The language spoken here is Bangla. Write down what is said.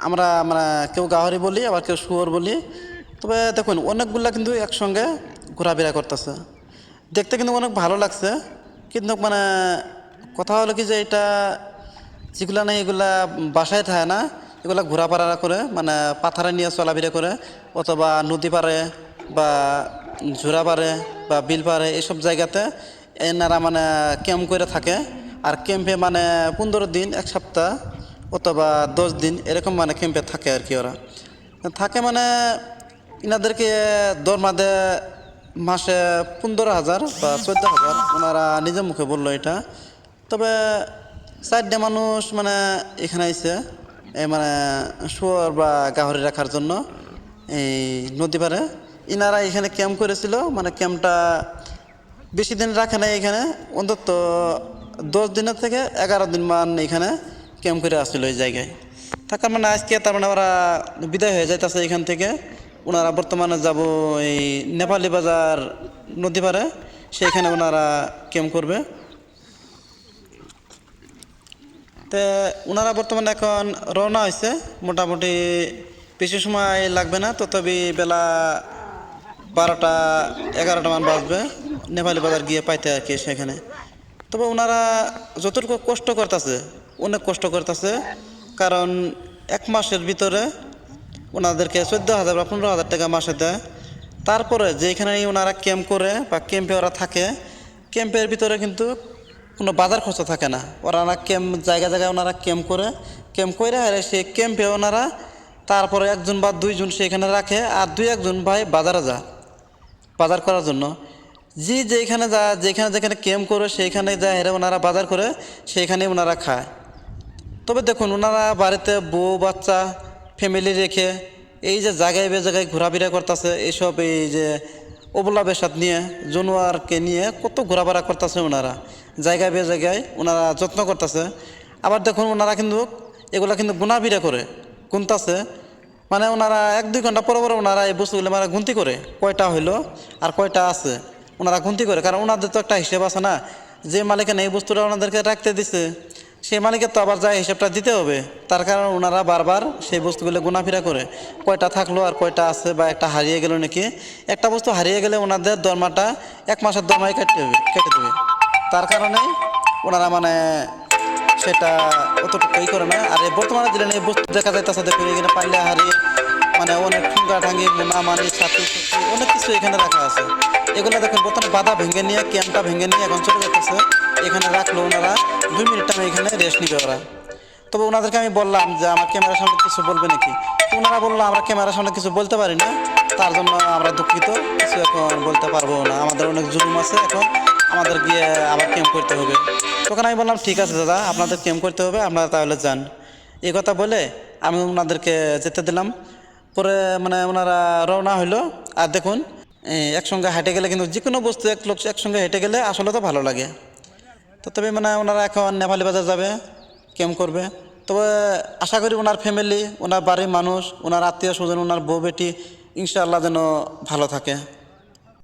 আমরা মানে কেউ গাহরি বলি, আবার কেউ শুয়োর বলি। তবে দেখুন অনেকগুলা কিন্তু একসঙ্গে ঘোরাফেরা করতেছে, দেখতে কিন্তু অনেক ভালো লাগছে। কিন্তু মানে কথা হলো কি যে এটা যেগুলা নেই এগুলা বাসায় থাকে না, এগুলা ঘোরাফেরা করে মানে পাথারে নিয়ে চলাফেরা করে, অথবা নদী পাড়ে বা ঝোড়া পাড়ে বা বিল পাড়ে এইসব জায়গাতে এনারা মানে ক্যাম্প করে থাকে। আর ক্যাম্পে মানে 15 দিন, 1 সপ্তাহ অথবা 10 দিন এরকম মানে ক্যাম্পে থাকে আর কি। ওরা থাকে মানে ইনাদেরকে দরমা দেয় মাসে 15,000 বা 14,000, ওনারা নিজের মুখে বললো এটা। তবে 4টে মানুষ মানে এখানে আইছে এই মানে শুয়োর বা গাহরি রাখার জন্য এই নদী পাড়ে। ইনারা এখানে ক্যাম্প করেছিল, মানে ক্যাম্পটা বেশি দিন রাখে নাই এখানে, অন্তত 10 দিনের থেকে 11 দিন মান এখানে ক্যাম্প করে আসছিল এই জায়গায় থাকার। মানে আজকে তার মানে ওরা বিদায় হয়ে যাইতেছে এখান থেকে। ওনারা বর্তমানে যাব এই নেপালি বাজার নদী পাড়ে, সেইখানে ওনারা ক্যাম্প করবে। তো ওনারা বর্তমানে এখন রওনা হয়েছে, মোটামুটি বেশি সময় লাগবে না, তথাপি বেলা 12টা 11টা মান বাজবে নেপালি বাজার গিয়ে পাইতে আর কি সেখানে। তবে ওনারা যতটুকু কষ্ট করতেছে, অনেক কষ্ট করতেছে, কারণ 1 মাসের ভিতরে ওনাদেরকে 14,000 বা 15,000 টাকা মাসে দেয়। তারপরে যেখানে ওনারা ক্যাম্প করে বা ক্যাম্পে ওরা থাকে, ক্যাম্পের ভিতরে কিন্তু কোনো বাজার খরচ থাকে না। ওরা ক্যাম্প জায়গায় জায়গায় ওনারা ক্যাম্প করে, ক্যাম্প করে আর সেই ক্যাম্পে ওনারা তারপরে 1 জন বা 2 জন সেখানে রাখে, আর 2-1 জন ভাই বাজারে যায় বাজার করার জন্য। যেখানে যায়, যেখানে যেখানে ক্যাম্প করে সেইখানে যায় হেরে ওনারা বাজার করে, সেইখানে ওনারা খায়। তবে দেখুন ওনারা বাড়িতে বউ বাচ্চা ফ্যামিলি রেখে এই যে জায়গায় বে জায়গায় ঘোরাফেরা করতেছে, এইসব এই যে অবলা বেসাদ নিয়ে জানোয়ারকে নিয়ে কত ঘোরাফেরা করতেছে ওনারা, জায়গায় বে জায়গায় ওনারা যত্ন করতেছে। আবার দেখুন ওনারা কিন্তু এগুলা কিন্তু গুনাফিরা করে গুনতাছে, মানে ওনারা 1-2 ঘন্টা পরে পরে ওনারা এই বস্তুগুলো মানে গুনতি করে কয়টা হইলো আর কয়টা আছে ওনারা গুনতি করে। কারণ ওনাদের তো একটা হিসেব আছে না, যে মালিকানা এই বস্তুটা ওনাদেরকে রাখতে দিছে সেই মালিকের তো আবার যায় হিসেবটা দিতে হবে। তার কারণে ওনারা বারবার সেই বস্তুগুলো গুনাফিরা করে কয়টা থাকলো আর কয়টা আছে, বা একটা হারিয়ে গেল নাকি। একটা বস্তু হারিয়ে গেলে ওনাদের দরমাটা 1 মাসের দরমাই কেটে দেবে। তার কারণে ওনারা মানে সেটা অতটুকু করে না। আর এই বর্তমানে দিলেন এই বস্তু দেখা যাইতেছে, দেখুন এখানে পাল্লা হারি মানে অনেক ঠুঙ্গা ঠাঙ্গি মোনা মানি ছাতু অনেক কিছু এখানে রাখা আছে। এগুলো দেখুন প্রথমে বাধা ভেঙে নিয়ে ক্যাম্পটা ভেঙে নিয়ে এখন চলে যাচ্ছে এখানে রাখলো ওনারা। 2 মিনিট টাইম এখানে রেস্ট নিবে ওরা। তবে ওনাদেরকে আমি বললাম যে আমার ক্যামেরার সামনে কিছু বলবে নাকি, তো ওনারা বললো আমরা ক্যামেরার সামনে কিছু বলতে পারি না, তার জন্য আমরা দুঃখিত, কিছু এখন বলতে পারবো না, আমাদের অনেক জুলুম আছে, এখন আমাদের গিয়ে আবার ক্যাম্প করতে হবে। তখন আমি বললাম ঠিক আছে দাদা, আপনাদের ক্যাম্প করতে হবে, আপনারা তাহলে যান। এই কথা বলে আমি ওনাদেরকে যেতে দিলাম। পরে মানে ওনারা রওনা হইলো। আর দেখুন একসঙ্গে হেঁটে গেলে কিন্তু যে কোনো বস্তু এক লোক একসঙ্গে হেঁটে গেলে আসলে তো ভালো লাগে। তো তবে মানে ওনারা এখন নেপালি বাজার যাবে, ক্যাম্প করবে। তবে আশা করি ওনার ফ্যামিলি, ওনার বাড়ির মানুষ, ওনার আত্মীয় স্বজন, ওনার বউ বেটি ইনশাআল্লাহ যেন ভালো থাকে।